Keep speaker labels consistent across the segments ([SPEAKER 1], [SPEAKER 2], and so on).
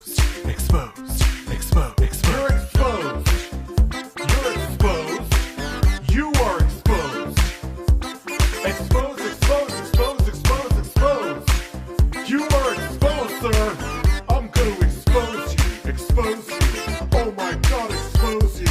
[SPEAKER 1] Exposed. Exposed. Exposed. You're exposed. You're exposed. You are exposed. Exposed, exposed, exposed, exposed, exposed. You are exposed, sir. I'm going to expose you. Expose you. Oh my God, expose you.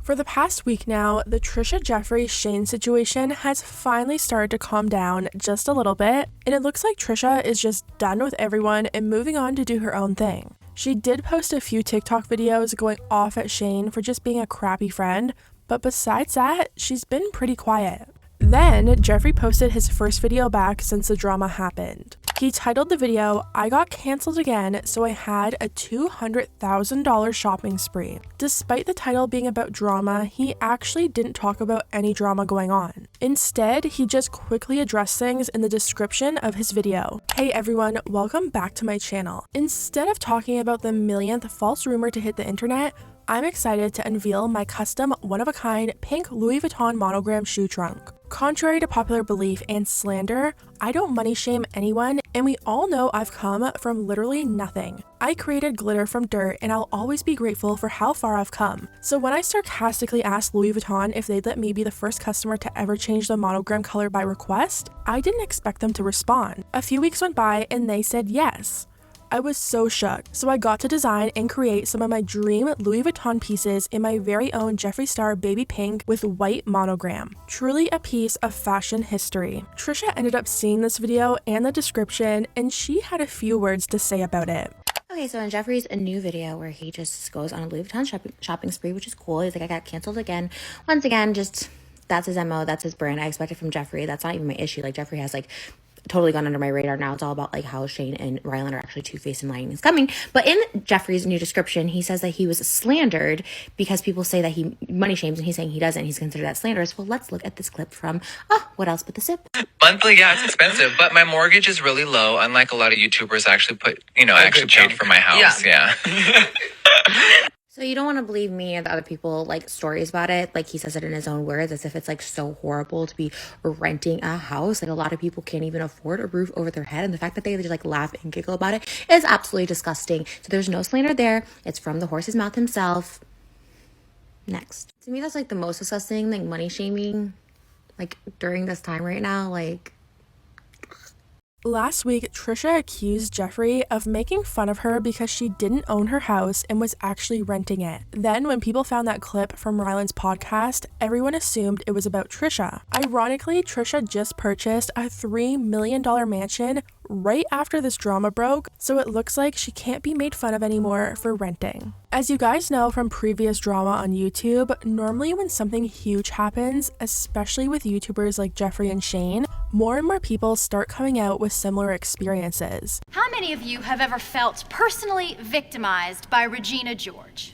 [SPEAKER 2] For the past week now, the Trisha, Jeffree, Shane situation has finally started to calm down just a little bit, and it looks like Trisha is just done with everyone and moving on to do her own thing. She did post a few TikTok videos going off at Shane for just being a crappy friend, but besides that, she's been pretty quiet. Then, Jeffree posted his first video back since the drama happened. He titled the video, "I got cancelled again, so I had a $200,000 shopping spree." Despite the title being about drama, he actually didn't talk about any drama going on. Instead, he just quickly addressed things in the description of his video. Hey everyone, welcome back to my channel. Instead of talking about the millionth false rumor to hit the internet, I'm excited to unveil my custom one-of-a-kind pink Louis Vuitton monogram shoe trunk. Contrary to popular belief and slander, I don't money shame anyone, and we all know I've come from literally nothing. I created glitter from dirt, and I'll always be grateful for how far I've come. So when I sarcastically asked Louis Vuitton if they'd let me be the first customer to ever change the monogram color by request, I didn't expect them to respond. A few weeks went by and they said yes. I was so shook, so I got to design and create some of my dream Louis Vuitton pieces in my very own Jeffree Star baby pink with white monogram. Truly a piece of fashion history. Trisha ended up seeing this video and the description, and she had a few words to say about it.
[SPEAKER 3] Okay, so in Jeffree's a new video where he just goes on a Louis Vuitton shopping spree, which is cool. He's like, I got canceled again. Once again, just that's his MO, that's his brand. I expect it from Jeffree. That's not even my issue. Like, Jeffree has like totally gone under my radar now. It's all about like how Shane and Ryland are actually two-faced and lying is coming. But in Jeffree's new description, he says that he was slandered because people say that he money shames, and he's saying he doesn't. He's considered that slanderous. Well, let's look at this clip from What Else But the Sip.
[SPEAKER 4] Monthly, yeah, it's expensive, but my mortgage is really low. Unlike a lot of YouTubers, actually actually paid for my house. Yeah.
[SPEAKER 3] So you don't want to believe me or the other people like stories about it. Like he says it in his own words, as if it's like so horrible to be renting a house. Like a lot of people can't even afford a roof over their head. And the fact that they just like laugh and giggle about it is absolutely disgusting. So there's no slander there. It's from the horse's mouth himself. Next. To me, that's like the most disgusting, like money shaming, like during this time right now, like.
[SPEAKER 2] Last week, Trisha accused Jeffree of making fun of her because she didn't own her house and was actually renting it. Then, when people found that clip from Ryland's podcast, everyone assumed it was about Trisha. Ironically, Trisha just purchased a $3 million mansion right after this drama broke, so it looks like she can't be made fun of anymore for renting. As you guys know from previous drama on YouTube, normally when something huge happens, especially with YouTubers like Jeffree and Shane, more and more people start coming out with similar experiences.
[SPEAKER 5] How many of you have ever felt personally victimized by Regina George?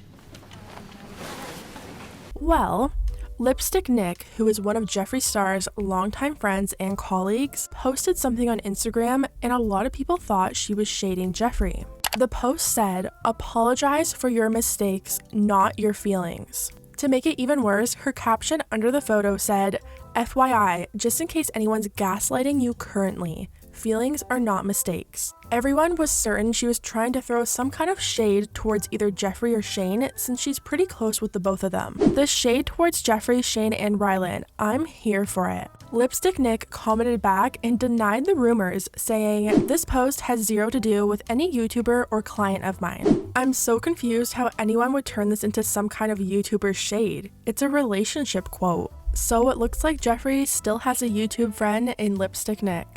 [SPEAKER 2] Well, Lipstick Nick, who is one of Jeffree Star's longtime friends and colleagues, posted something on Instagram, and a lot of people thought she was shading Jeffree. The post said, "Apologize for your mistakes, not your feelings." To make it even worse, her caption under the photo said, "FYI, just in case anyone's gaslighting you currently, feelings are not mistakes." Everyone was certain she was trying to throw some kind of shade towards either Jeffree or Shane, since she's pretty close with the both of them. The shade towards Jeffree, Shane, and Ryland, I'm here for it. Lipstick Nick commented back and denied the rumors, saying, "This post has zero to do with any YouTuber or client of mine." I'm so confused how anyone would turn this into some kind of YouTuber shade. It's a relationship quote. So it looks like Jeffree still has a YouTube friend in Lipstick Nick.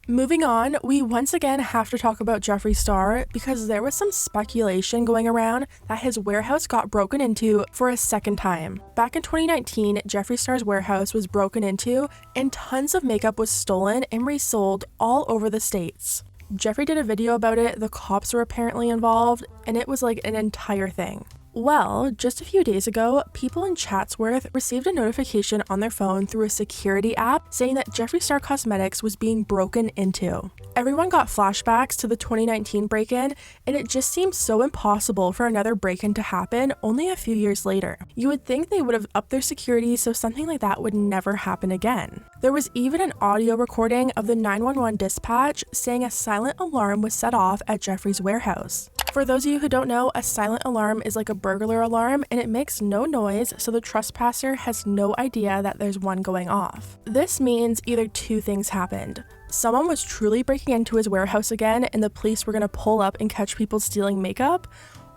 [SPEAKER 2] Moving on, we once again have to talk about Jeffree Star because there was some speculation going around that his warehouse got broken into for a second time. Back in 2019, Jeffree Star's warehouse was broken into and tons of makeup was stolen and resold all over the states. Jeffree did a video about it, the cops were apparently involved, and it was like an entire thing. Well, just a few days ago, people in Chatsworth received a notification on their phone through a security app saying that Jeffree Star Cosmetics was being broken into. Everyone got flashbacks to the 2019 break-in, and it just seems so impossible for another break-in to happen only a few years later. You would think they would have upped their security so something like that would never happen again. There was even an audio recording of the 911 dispatch saying a silent alarm was set off at Jeffree's warehouse. For those of you who don't know, a silent alarm is like a burglar alarm and it makes no noise, so the trespasser has no idea that there's one going off. This means either two things happened. Someone was truly breaking into his warehouse again and the police were going to pull up and catch people stealing makeup,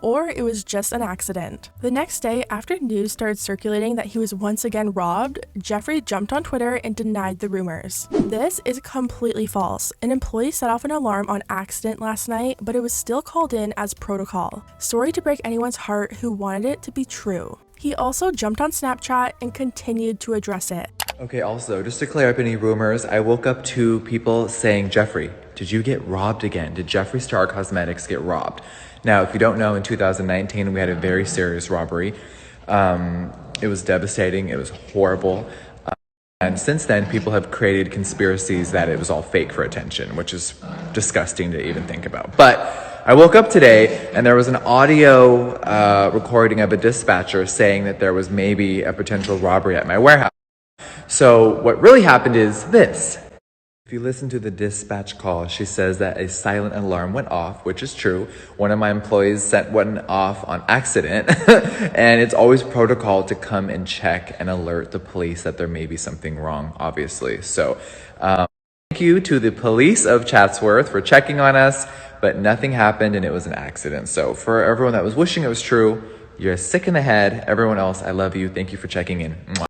[SPEAKER 2] or it was just an accident. The next day, after news started circulating that he was once again robbed, Jeffree jumped on Twitter and denied the rumors. This is completely false. An employee set off an alarm on accident last night, but it was still called in as protocol. Sorry to break anyone's heart who wanted it to be true. He also jumped on Snapchat and continued to address it.
[SPEAKER 6] Okay, also, just to clear up any rumors, I woke up to people saying, Jeffree, did you get robbed again? Did Jeffree Star Cosmetics get robbed? Now, if you don't know, in 2019, we had a very serious robbery. It was devastating. It was horrible. And since then, people have created conspiracies that it was all fake for attention, which is disgusting to even think about. But I woke up today and there was an audio recording of a dispatcher saying that there was maybe a potential robbery at my warehouse. So what really happened is this. If you listen to the dispatch call, she says that a silent alarm went off, which is true. One of my employees set one off on accident, and it's always protocol to come and check and alert the police that there may be something wrong, obviously. So thank you to the police of Chatsworth for checking on us, but nothing happened and it was an accident. So for everyone that was wishing it was true, you're sick in the head. Everyone else, I love you. Thank you for checking in. Mwah.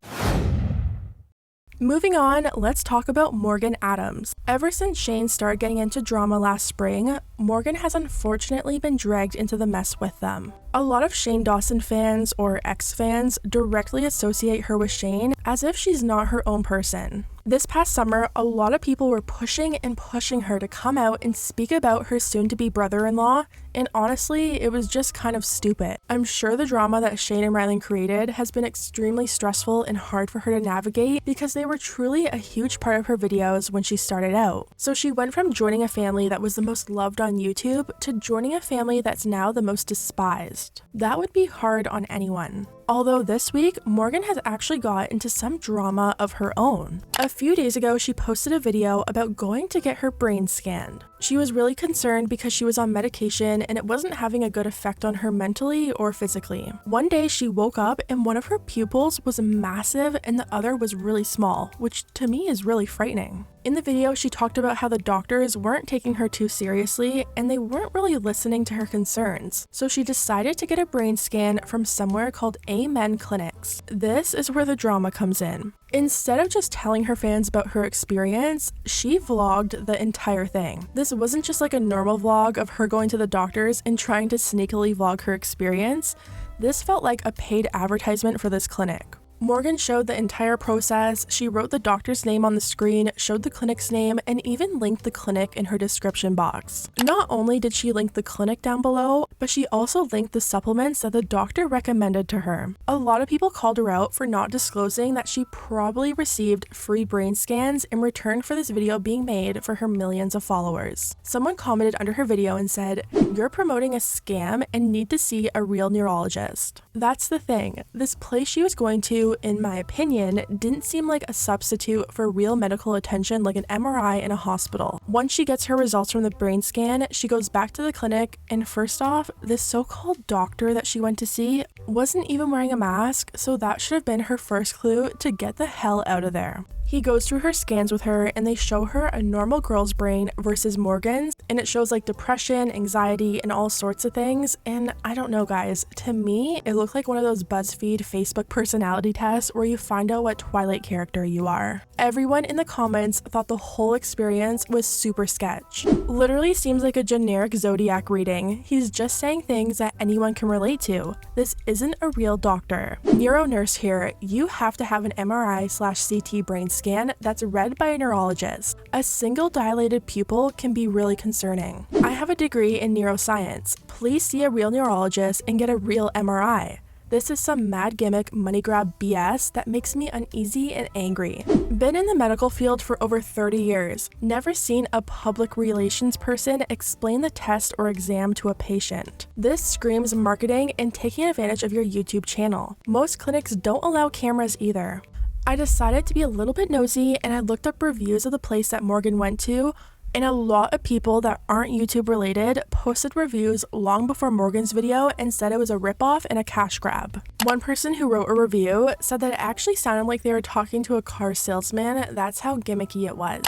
[SPEAKER 2] Moving on, let's talk about Morgan Adams. Ever since Shane started getting into drama last spring, Morgan has unfortunately been dragged into the mess with them. A lot of Shane Dawson fans, or ex-fans, directly associate her with Shane as if she's not her own person. This past summer, a lot of people were pushing and pushing her to come out and speak about her soon-to-be brother-in-law, and honestly, it was just kind of stupid. I'm sure the drama that Shane and Rylan created has been extremely stressful and hard for her to navigate because they were truly a huge part of her videos when she started out. So she went from joining a family that was the most loved on YouTube to joining a family that's now the most despised. That would be hard on anyone. Although this week, Morgan has actually got into some drama of her own. A few days ago, she posted a video about going to get her brain scanned. She was really concerned because she was on medication and it wasn't having a good effect on her mentally or physically. One day she woke up and one of her pupils was massive and the other was really small, which to me is really frightening. In the video, she talked about how the doctors weren't taking her too seriously and they weren't really listening to her concerns. So she decided to get a brain scan from somewhere called Amen Clinics. This is where the drama comes in. Instead of just telling her fans about her experience, she vlogged the entire thing. This wasn't just like a normal vlog of her going to the doctors and trying to sneakily vlog her experience. This felt like a paid advertisement for this clinic. Morgan showed the entire process, she wrote the doctor's name on the screen, showed the clinic's name, and even linked the clinic in her description box. Not only did she link the clinic down below, but she also linked the supplements that the doctor recommended to her. A lot of people called her out for not disclosing that she probably received free brain scans in return for this video being made for her millions of followers. Someone commented under her video and said, "You're promoting a scam and need to see a real neurologist." That's the thing, this place she was going to, in my opinion, didn't seem like a substitute for real medical attention like an MRI in a hospital. Once she gets her results from the brain scan, she goes back to the clinic, and first off, this so-called doctor that she went to see wasn't even wearing a mask, so that should have been her first clue to get the hell out of there. He goes through her scans with her and they show her a normal girl's brain versus Morgan's, and it shows like depression, anxiety, and all sorts of things. And I don't know guys, to me it looked like one of those BuzzFeed Facebook personality tests where you find out what Twilight character you are. Everyone in the comments thought the whole experience was super sketch. Literally seems like a generic Zodiac reading. He's just saying things that anyone can relate to. This isn't a real doctor. Neuro nurse here, you have to have an MRI/CT brain scan. scan that's read by a neurologist. A single dilated pupil can be really concerning. I have a degree in neuroscience. Please see a real neurologist and get a real MRI. This is some mad gimmick money grab BS that makes me uneasy and angry. Been in the medical field for over 30 years. Never seen a public relations person explain the test or exam to a patient. This screams marketing and taking advantage of your YouTube channel. Most clinics don't allow cameras either. I decided to be a little bit nosy and I looked up reviews of the place that Morgan went to, and a lot of people that aren't YouTube related posted reviews long before Morgan's video and said it was a ripoff and a cash grab. One person who wrote a review said that it actually sounded like they were talking to a car salesman. That's how gimmicky it was.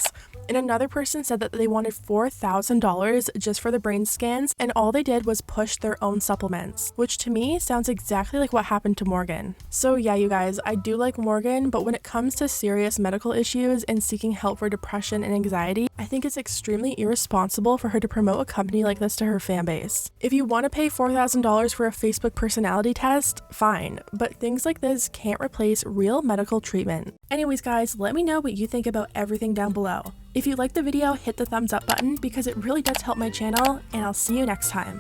[SPEAKER 2] And another person said that they wanted $4,000 just for the brain scans, and all they did was push their own supplements, which to me sounds exactly like what happened to Morgan. So yeah, you guys, I do like Morgan, but when it comes to serious medical issues and seeking help for depression and anxiety, I think it's extremely irresponsible for her to promote a company like this to her fan base. If you want to pay $4,000 for a Facebook personality test, fine, but things like this can't replace real medical treatment. Anyways guys, let me know what you think about everything down below. If you liked the video, hit the thumbs up button because it really does help my channel, and I'll see you next time.